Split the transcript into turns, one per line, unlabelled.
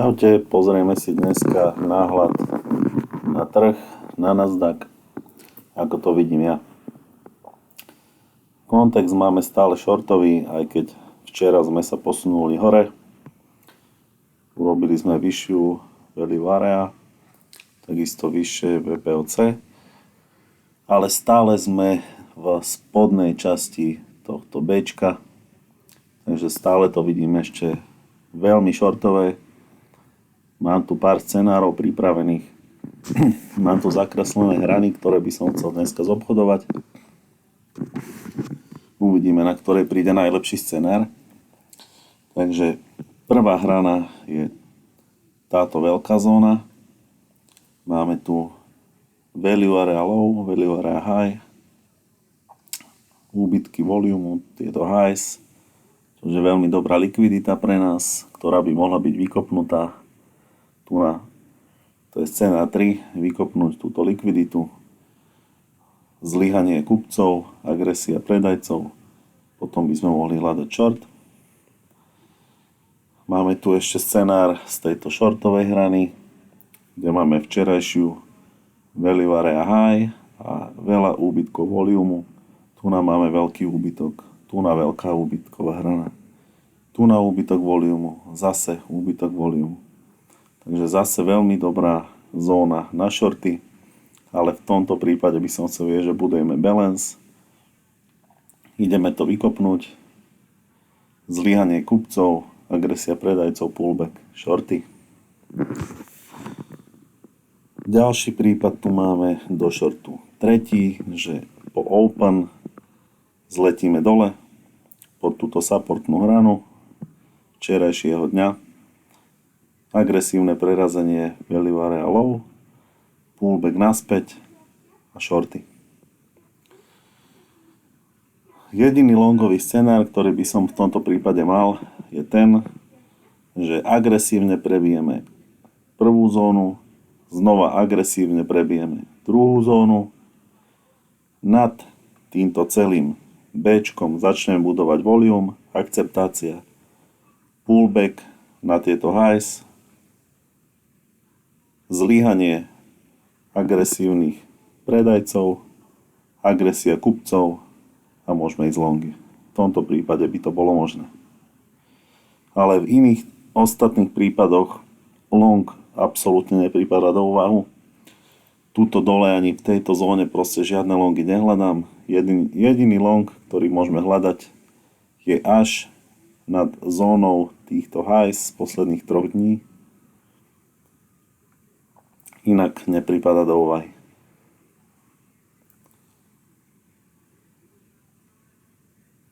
Čaute, pozrieme si dneska náhľad na trh, na Nasdaq, ako to vidím ja. Kontext máme stále shortový, aj keď včera sme sa posunuli hore. Urobili sme vyššiu value area, takisto vyššie VPOC, ale stále sme v spodnej časti tohto Bčka, takže stále to vidím ešte veľmi shortové. Mám tu pár scenárov pripravených. Mám tu zakreslené hrany, ktoré by som chcel dneska zobchodovať. Uvidíme, na ktorej príde najlepší scenár. Takže prvá hrana je táto veľká zóna. Máme tu value area low, value area high, úbytky volumu, tieto highs, čo je veľmi dobrá likvidita pre nás, ktorá by mohla byť vykopnutá. To je scéna 3, vykopnúť túto likviditu, zlyhanie kupcov, agresia predajcov, potom by sme mohli hľadať short. Máme tu ešte scenár z tejto shortovej hrany, kde máme včerajšiu value area high a veľa úbytkov volumu. Tu nám máme veľký úbytok, tu na veľká úbytková hrana, tu na úbytok volumu, zase úbytok volumu. Takže zase veľmi dobrá zóna na shorty, ale v tomto prípade by som chcel vedieť, že budujeme balance. Ideme to vykopnúť. Zlyhanie kupcov, agresia predajcov, pullback, shorty. Ďalší prípad tu máme do shortu. Tretí, že po open zletíme dole pod túto supportnú hranu včerajšieho dňa. Agresívne prerazenie value area low, pullback naspäť a shorty. Jediný longový scenár, ktorý by som v tomto prípade mal, je ten, že agresívne prebijeme prvú zónu, znova agresívne prebijeme druhú zónu, nad týmto celým Bčkom začneme budovať volume, akceptácia, pullback na tieto highs, zlyhanie agresívnych predajcov, agresia kupcov a môžeme ísť longy. V tomto prípade by to bolo možné. Ale v iných ostatných prípadoch long absolútne nepripadá do úvahu. Tuto dole ani v tejto zóne proste žiadne longy nehľadám. Jediný long, ktorý môžeme hľadať, je až nad zónou týchto highs z posledných 3 dní. Inak nepripadá do úvahy.